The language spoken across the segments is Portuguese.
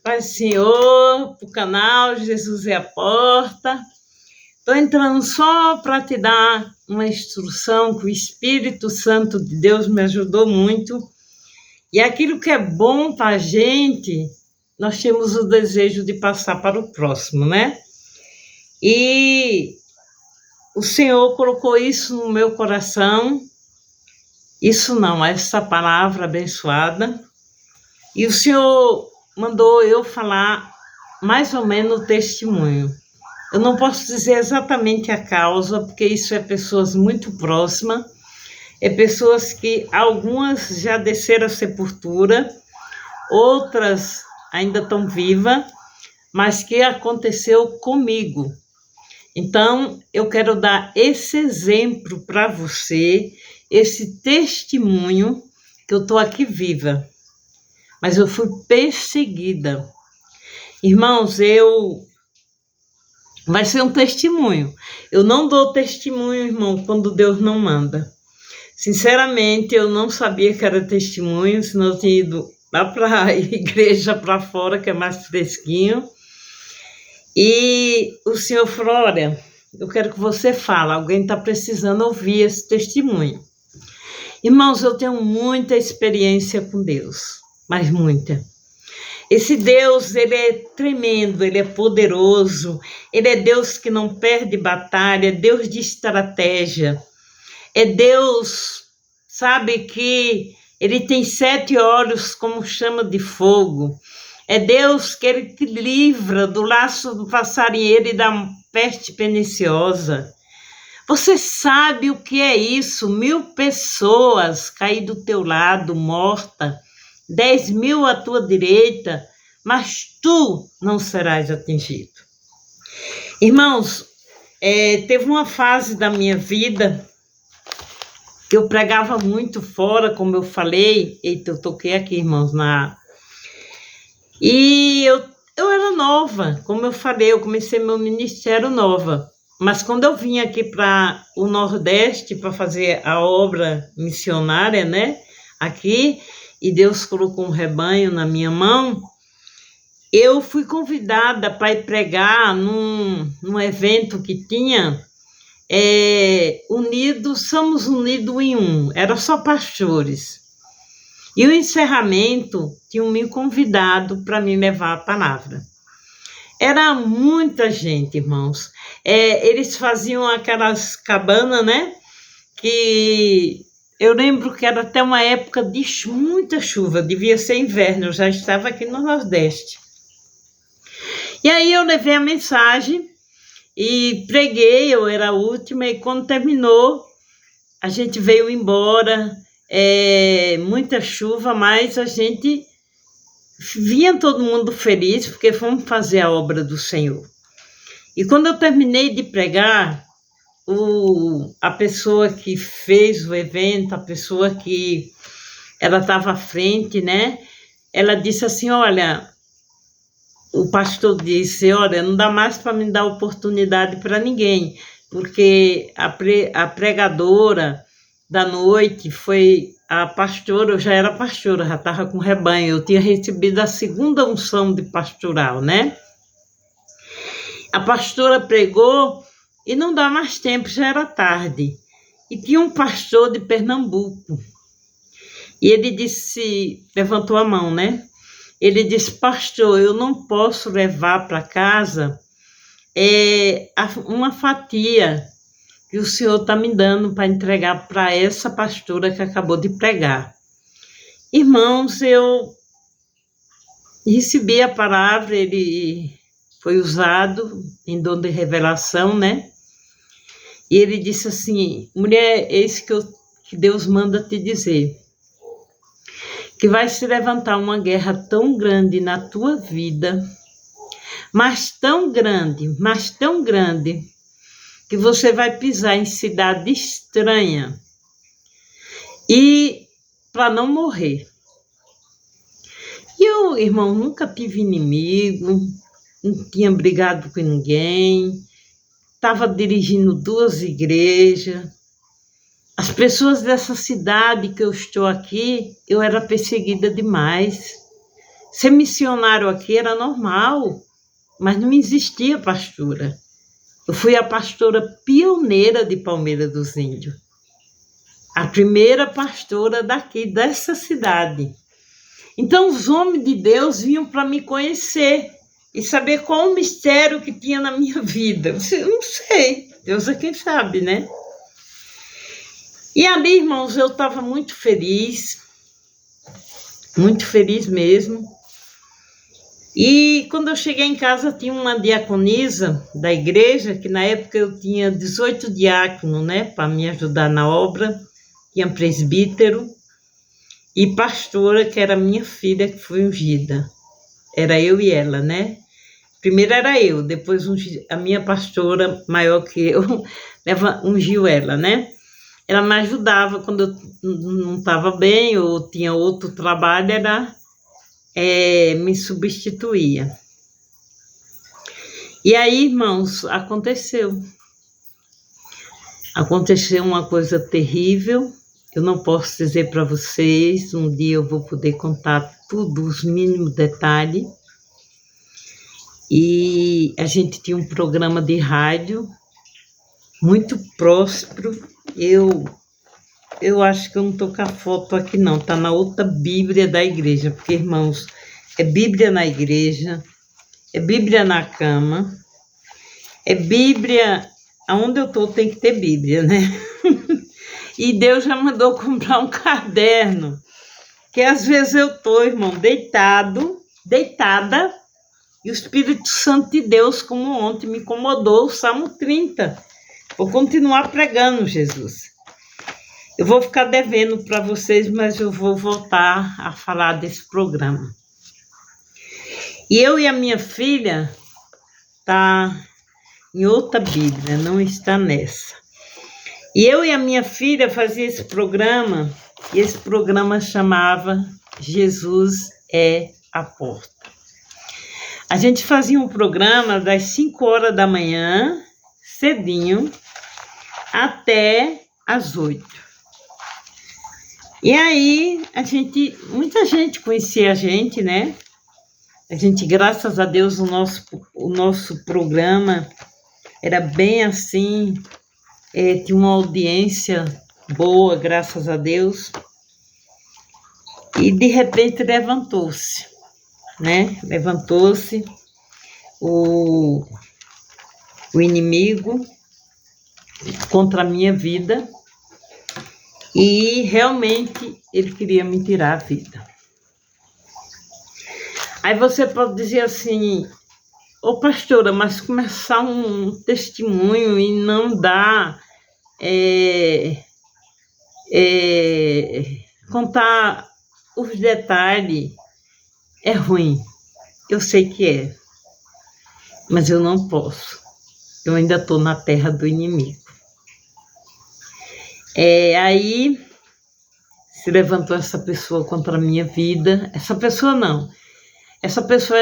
Paz do Senhor, para o canal Jesus é a Porta. Estou entrando só para te dar uma instrução que o Espírito Santo de Deus me ajudou muito. E aquilo que é bom para a gente, nós temos o desejo de passar para o próximo, né? E o Senhor colocou isso no meu coração. Isso não, essa palavra abençoada. E o Senhor mandou eu falar mais ou menos o testemunho. Eu não posso dizer exatamente a causa, porque isso é pessoas muito próximas, é pessoas que algumas já desceram a sepultura, outras ainda estão vivas, mas que aconteceu comigo. Então, eu quero dar esse exemplo para você, esse testemunho, que eu estou aqui viva. Mas eu fui perseguida. Irmãos, vai ser um testemunho. Eu não dou testemunho, irmão, quando Deus não manda. Sinceramente, eu não sabia que era testemunho, senão eu tinha ido lá para a igreja para fora, que é mais fresquinho. E o Senhor falou, olha, eu quero que você fale, alguém está precisando ouvir esse testemunho. Irmãos, eu tenho muita experiência com Deus. Mas muita. Esse Deus, ele é tremendo, ele é poderoso, ele é Deus que não perde batalha, é Deus de estratégia, é Deus, sabe, que ele tem 7 olhos como chama de fogo, é Deus que ele te livra do laço do passarinheiro e da peste perniciosa. Você sabe o que é isso? 1000 pessoas cair do teu lado, morta, 10.000 à tua direita, mas tu não serás atingido. Irmãos, teve uma fase da minha vida que eu pregava muito fora, como eu falei. Eita, eu toquei aqui, irmãos, E eu era nova, como eu falei, eu comecei meu ministério nova. Mas quando eu vim aqui para o Nordeste para fazer a obra missionária, né, aqui, e Deus colocou um rebanho na minha mão, eu fui convidada para ir pregar num evento que tinha, Somos Unidos em Um, era só pastores. E o encerramento tinham me convidado para me levar a palavra. Era muita gente, irmãos. Eles faziam aquelas cabanas, né, que eu lembro que era até uma época de muita chuva, devia ser inverno, eu já estava aqui no Nordeste. E aí eu levei a mensagem e preguei, eu era a última, e quando terminou, a gente veio embora, muita chuva, mas a gente vinha todo mundo feliz, porque fomos fazer a obra do Senhor. E quando eu terminei de pregar, a pessoa que fez o evento, a pessoa que ela estava à frente, né? Ela disse assim, olha, o pastor disse, olha, não dá mais para me dar oportunidade para ninguém, porque a pregadora da noite foi a pastora, eu já era pastora, já estava com rebanho, eu tinha recebido a 2ª unção de pastoral, né? A pastora pregou e não dá mais tempo, já era tarde. E tinha um pastor de Pernambuco. E ele disse, levantou a mão, né? Ele disse, pastor, eu não posso levar para casa uma fatia que o senhor está me dando para entregar para essa pastora que acabou de pregar. Irmãos, eu recebi a palavra, ele foi usado em dom de revelação, né? E ele disse assim, mulher, eis que Deus manda te dizer, que vai se levantar uma guerra tão grande na tua vida, mas tão grande, que você vai pisar em cidade estranha e para não morrer. E eu, irmão, nunca tive inimigo, não tinha brigado com ninguém, estava dirigindo 2 igrejas. As pessoas dessa cidade que eu estou aqui, eu era perseguida demais. Ser missionário aqui era normal, mas não existia pastora. Eu fui a pastora pioneira de Palmeira dos Índios. A primeira pastora daqui, dessa cidade. Então, os homens de Deus vinham para me conhecer e saber qual o mistério que tinha na minha vida. Eu não sei, Deus é quem sabe, né? E ali, irmãos, eu estava muito feliz mesmo. E quando eu cheguei em casa, tinha uma diaconisa da igreja, que na época eu tinha 18 diáconos, né, para me ajudar na obra. Tinha presbítero e pastora, que era minha filha, que foi ungida. Era eu e ela, né? Primeiro era eu, depois a minha pastora, maior que eu, ungiu ela, né? Ela me ajudava quando eu não estava bem ou tinha outro trabalho, ela me substituía. E aí, irmãos, aconteceu uma coisa terrível. Eu não posso dizer para vocês, um dia eu vou poder contar tudo, os mínimos detalhes. E a gente tinha um programa de rádio muito próspero. Eu acho que eu não estou com a foto aqui não, está na outra Bíblia da igreja, porque, irmãos, é Bíblia na igreja, é Bíblia na cama, é Bíblia, aonde eu estou tem que ter Bíblia, né? E Deus já mandou comprar um caderno, que às vezes eu estou, irmão, deitada, e o Espírito Santo de Deus, como ontem, me incomodou, o Salmo 30. Vou continuar pregando, Jesus. Eu vou ficar devendo para vocês, mas eu vou voltar a falar desse programa. E eu e a minha filha tá em outra Bíblia, não está nessa. E eu e a minha filha fazia esse programa, e esse programa chamava Jesus é a Porta. A gente fazia um programa das 5 horas da manhã, cedinho, até as 8. E aí, muita gente conhecia a gente, né? A gente, graças a Deus, o nosso programa era bem assim, tinha uma audiência boa, graças a Deus. E, de repente, levantou-se, né? Levantou-se o inimigo contra a minha vida e realmente ele queria me tirar a vida. Aí você pode dizer assim, ô pastora, mas começar um testemunho e não dar, contar os detalhes é ruim. Eu sei que é, mas eu não posso. Eu ainda estou na terra do inimigo. Aí se levantou essa pessoa contra a minha vida. Essa pessoa não. Essa pessoa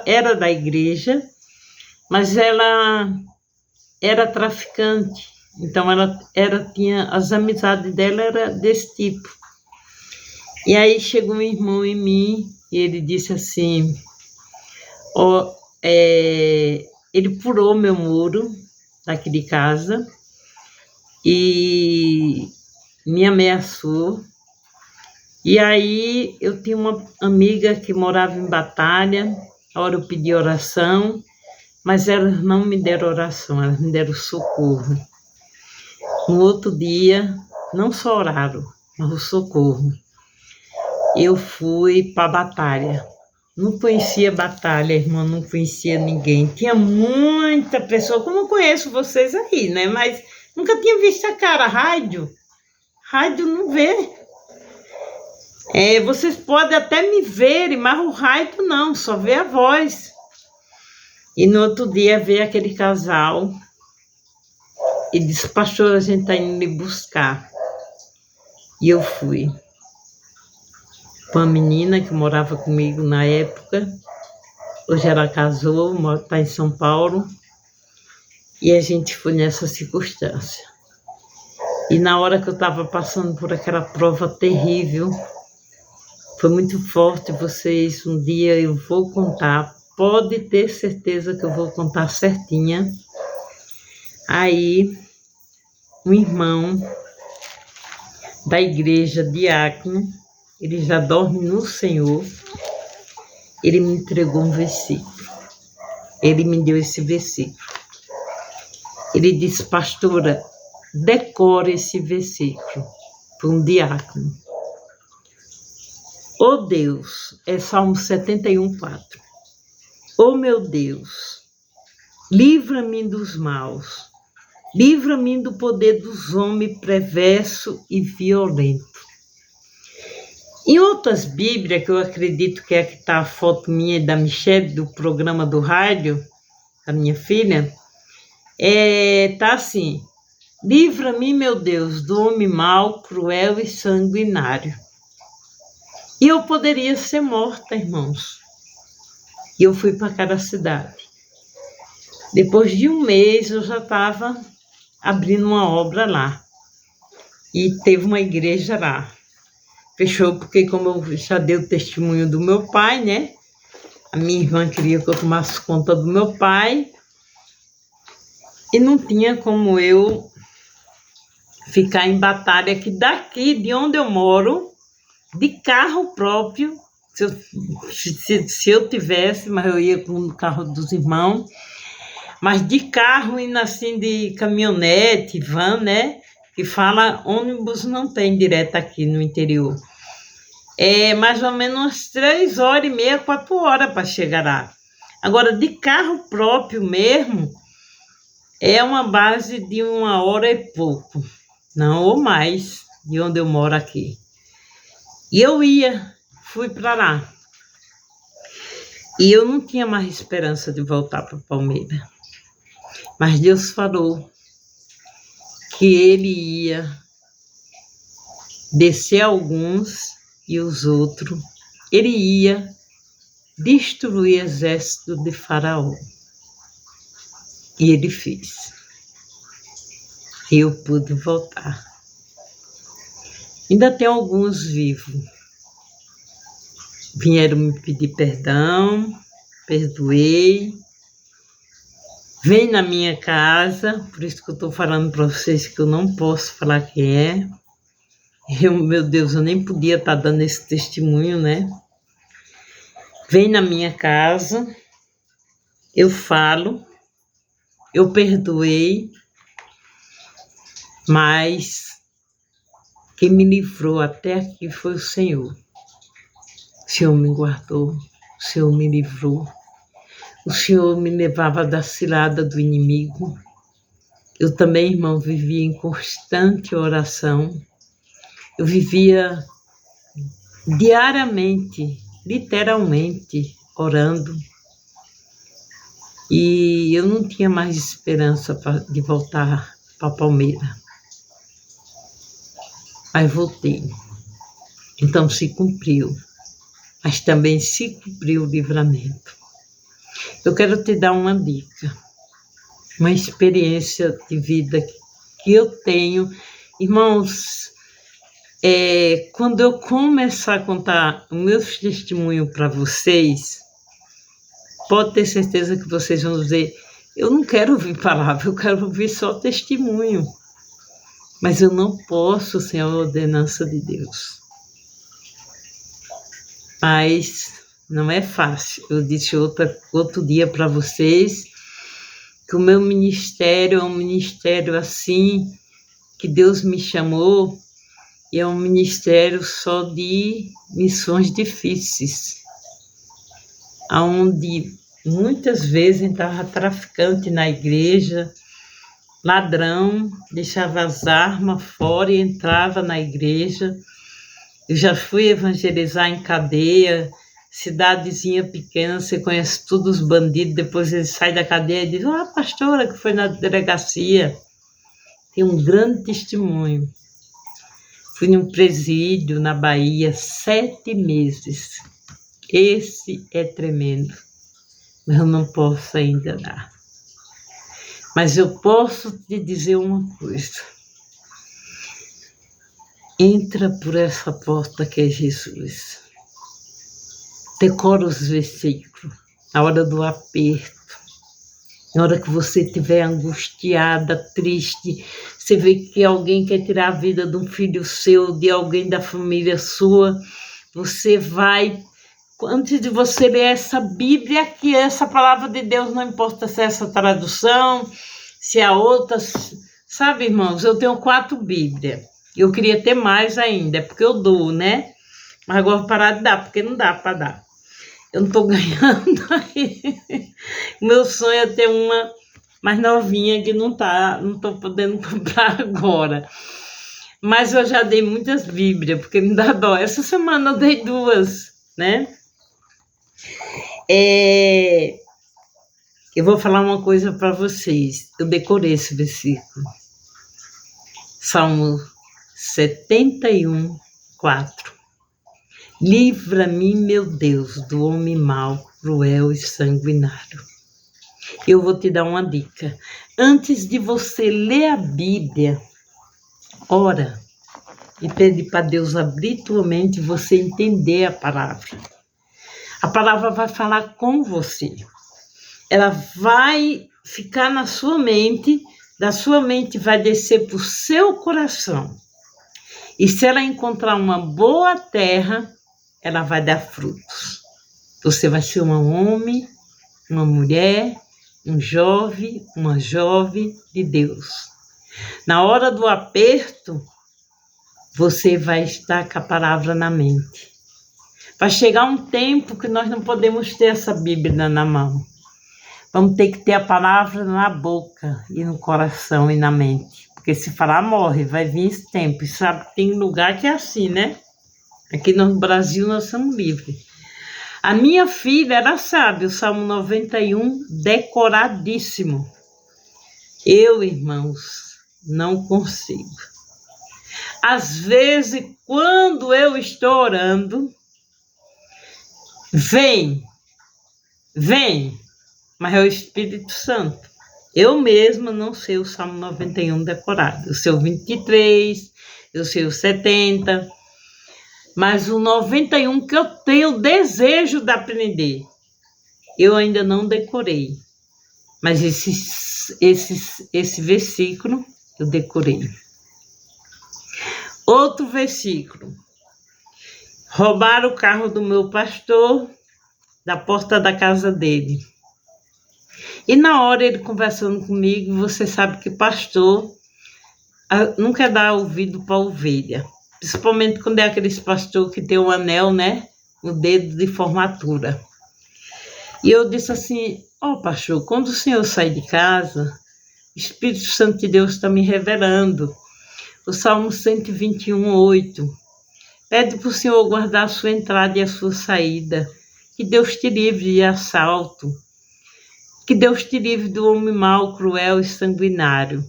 era da igreja, mas ela era traficante. Então tinha as amizades dela era desse tipo. E aí chegou um irmão em mim e ele disse assim, ele furou meu muro daqui de casa e me ameaçou. E aí eu tinha uma amiga que morava em Batalha, a hora eu pedi oração, mas elas não me deram oração, elas me deram socorro. No outro dia, não só oraram, mas o socorro. Eu fui para Batalha. Não conhecia Batalha, irmã, não conhecia ninguém. Tinha muita pessoa, como eu conheço vocês aí, né? Mas nunca tinha visto a cara. Rádio não vê. Vocês podem até me verem, mas o rádio não, só vê a voz. E no outro dia veio aquele casal e disse, pastor, a gente está indo me buscar. E eu fui. Com uma menina que morava comigo na época, hoje ela casou, está em São Paulo, e a gente foi nessa circunstância. E na hora que eu estava passando por aquela prova terrível, Foi muito forte vocês. Um dia eu vou contar, pode ter certeza que eu vou contar certinha. Aí, um irmão da igreja, diácono, ele já dorme no Senhor, ele me entregou um versículo. Ele me deu esse versículo. Ele disse, pastora, decore esse versículo para um diácono. Oh Deus, é Salmo 71:4. Oh meu Deus, livra-me dos maus, livra-me do poder dos homens perverso e violento. Em outras Bíblias, que eu acredito que é que está a foto minha e da Michelle, do programa do rádio, da minha filha, tá assim, livra-me, meu Deus, do homem mau, cruel e sanguinário. E eu poderia ser morta, irmãos. E eu fui para cada cidade. Depois de um mês, eu já estava abrindo uma obra lá. E teve uma igreja lá. Fechou porque, como eu já dei o testemunho do meu pai, né? A minha irmã queria que eu tomasse conta do meu pai. E não tinha como eu ficar em batalha, que daqui, de onde eu moro, de carro próprio, se eu tivesse, mas eu ia com o carro dos irmãos, mas de carro indo assim, de caminhonete, van, né? Que fala, ônibus não tem direto aqui no interior. É mais ou menos umas 3h30, 4 horas para chegar lá. Agora, de carro próprio mesmo, é uma base de 1 hora e pouco, não ou mais, de onde eu moro aqui. E eu fui para lá. E eu não tinha mais esperança de voltar para Palmeiras. Mas Deus falou que Ele ia descer alguns e os outros. Ele ia destruir o exército de Faraó. E Ele fez. E eu pude voltar. Ainda tem alguns vivos. Vieram me pedir perdão, perdoei. Vem na minha casa, por isso que eu estou falando para vocês que eu não posso falar quem é. Meu Deus, eu nem podia estar dando esse testemunho, né? Vem na minha casa, eu falo, eu perdoei, mas quem me livrou até aqui foi o Senhor. O Senhor me guardou, o Senhor me livrou. O Senhor me levava da cilada do inimigo. Eu também, irmão, vivia em constante oração. Eu vivia diariamente, literalmente, orando. E eu não tinha mais esperança de voltar para Palmeiras. Mas voltei. Então se cumpriu. Mas também se cumpriu o livramento. Eu quero te dar uma dica, uma experiência de vida que eu tenho. Irmãos, quando eu começar a contar o meu testemunho para vocês, pode ter certeza que vocês vão dizer, eu não quero ouvir palavra, eu quero ouvir só testemunho. Mas eu não posso sem a ordenança de Deus. Mas não é fácil. Eu disse outro dia para vocês que o meu ministério é um ministério assim, que Deus me chamou, e é um ministério só de missões difíceis, onde muitas vezes estava traficante na igreja, ladrão, deixava as armas fora e entrava na igreja. Eu já fui evangelizar em cadeia, cidadezinha pequena, você conhece todos os bandidos, depois eles saem da cadeia e dizem, a pastora que foi na delegacia. Tem um grande testemunho. Fui num presídio na Bahia 7 meses. Esse é tremendo. Mas eu não posso ainda dar. Mas eu posso te dizer uma coisa. Entra por essa porta que é Jesus. Decora os versículos na hora do aperto. Na hora que você estiver angustiada, triste, você vê que alguém quer tirar a vida de um filho seu, de alguém da família sua, você vai, antes de você ler essa Bíblia aqui, essa palavra de Deus, não importa se é essa tradução, se é outra, sabe, irmãos, eu tenho 4 Bíblias, eu queria ter mais ainda, é porque eu dou, né? Mas agora vou parar de dar, porque não dá para dar. Eu não estou ganhando aí. Meu sonho é ter uma mais novinha que não estou podendo comprar agora. Mas eu já dei muitas Bíblias, porque me dá dó. Essa semana eu dei 2, né? Eu vou falar uma coisa para vocês. Eu decorei esse versículo. Salmo 71, 4. Livra-me, meu Deus, do homem mau, cruel e sanguinário. Eu vou te dar uma dica. Antes de você ler a Bíblia, ora e pede para Deus abrir tua mente e você entender a palavra. A palavra vai falar com você. Ela vai ficar na sua mente, da sua mente vai descer para o seu coração. E se ela encontrar uma boa terra, ela vai dar frutos. Você vai ser um homem, uma mulher, um jovem, uma jovem de Deus. Na hora do aperto, você vai estar com a palavra na mente. Vai chegar um tempo que nós não podemos ter essa Bíblia na mão. Vamos ter que ter a palavra na boca e no coração e na mente. Porque se falar, morre, vai vir esse tempo. E sabe, tem lugar que é assim, né? Aqui no Brasil nós somos livres. A minha filha, ela sabe o Salmo 91 decoradíssimo. Eu, irmãos, não consigo. Às vezes, quando eu estou orando, vem, mas é o Espírito Santo. Eu mesma não sei o Salmo 91 decorado. Eu sei o 23, eu sei o 70... Mas o 91 que eu tenho desejo de aprender, eu ainda não decorei. Mas esse versículo eu decorei. Outro versículo. Roubaram o carro do meu pastor da porta da casa dele. E na hora ele conversando comigo, você sabe que pastor não quer dar ouvido para a ovelha. Principalmente quando é aqueles pastor que tem um anel, né? O dedo de formatura. E eu disse assim, pastor, quando o senhor sai de casa, o Espírito Santo de Deus está me revelando. O Salmo 121, 8. Pede para o senhor guardar a sua entrada e a sua saída. Que Deus te livre de assalto. Que Deus te livre do homem mau, cruel e sanguinário.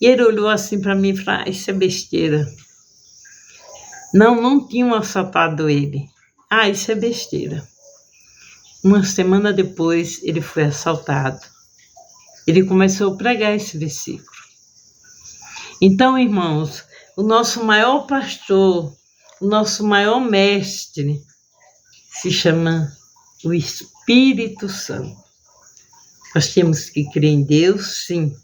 E ele olhou assim para mim e falou, isso é besteira. Não tinham assaltado ele. Isso é besteira. Uma semana depois, ele foi assaltado. Ele começou a pregar esse versículo. Então, irmãos, o nosso maior pastor, o nosso maior mestre, se chama o Espírito Santo. Nós temos que crer em Deus, sim.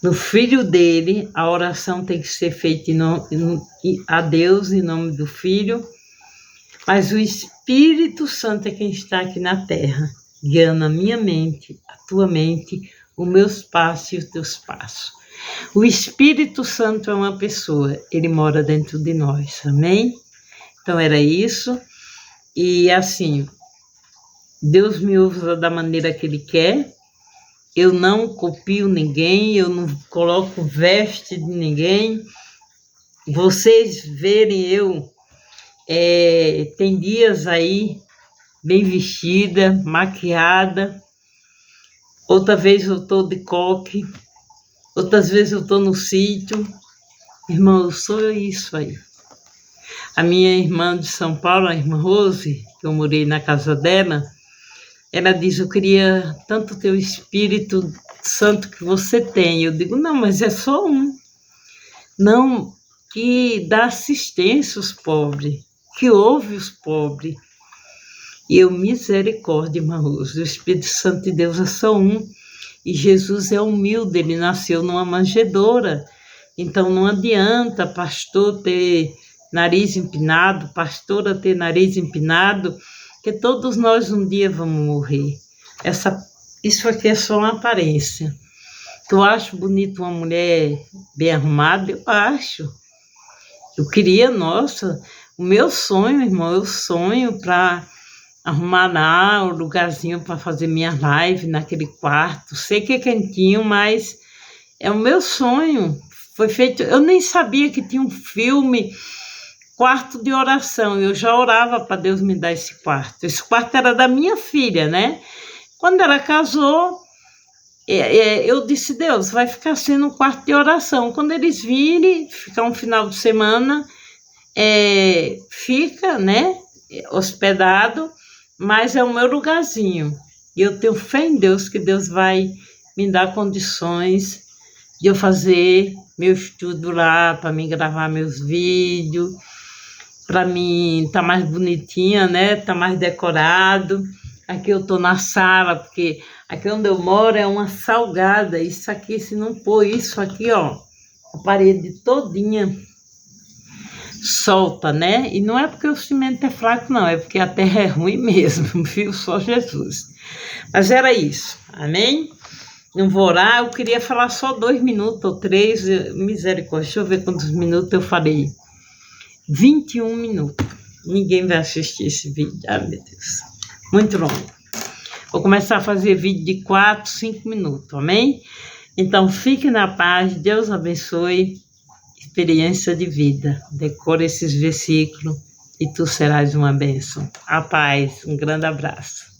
No Filho dele, a oração tem que ser feita a Deus em nome do Filho, mas o Espírito Santo é quem está aqui na terra, guiando a minha mente, a tua mente, os meus passos e os teus passos. O Espírito Santo é uma pessoa, ele mora dentro de nós, amém? Então era isso, e assim, Deus me usa da maneira que ele quer. Eu não copio ninguém, eu não coloco veste de ninguém. Vocês verem tem dias aí bem vestida, maquiada. Outra vez eu estou de coque, outras vezes eu estou no sítio. Irmão, eu sou isso aí. A minha irmã de São Paulo, a irmã Rose, que eu morei na casa dela, ela diz, eu queria tanto ter o Espírito Santo que você tem. Eu digo, não, mas é só um. Não, que dá assistência aos pobres, que ouve os pobres, E eu, misericórdia, irmãos, o Espírito Santo de Deus é só um. E Jesus é humilde, ele nasceu numa manjedoura. Então não adianta pastor ter nariz empinado, pastora ter nariz empinado, que todos nós um dia vamos morrer. Isso aqui é só uma aparência. Tu acha bonito uma mulher bem arrumada? Eu acho. Eu queria, nossa, o meu sonho, irmão, eu sonho para arrumar lá um lugarzinho para fazer minha live naquele quarto. Sei que é quentinho, mas é o meu sonho. Foi feito, eu nem sabia que tinha um filme, quarto de oração. Eu já orava para Deus me dar esse quarto. Esse quarto era da minha filha, né? Quando ela casou, eu disse, Deus, vai ficar sendo um quarto de oração. Quando eles virem, ficar um final de semana, fica, né, hospedado, mas é o meu lugarzinho. E eu tenho fé em Deus, que Deus vai me dar condições de eu fazer meu estudo lá, para mim gravar meus vídeos, para mim tá mais bonitinha, né, tá mais decorado. Aqui eu tô na sala, porque aqui onde eu moro é uma salgada. Isso aqui, se não pôr isso aqui, ó, a parede todinha solta, né? E não é porque o cimento é fraco, não. É porque a terra é ruim mesmo, viu? Só Jesus. Mas era isso, amém? Não vou orar, eu queria falar só 2 minutos ou 3, misericórdia. Deixa eu ver quantos minutos eu falei. 21 minutos. Ninguém vai assistir esse vídeo. Ah, meu Deus. Muito longo. Vou começar a fazer vídeo de 4, 5 minutos, amém? Então, fique na paz, Deus abençoe. Experiência de vida. Decore esses versículos e tu serás uma bênção. A paz, um grande abraço.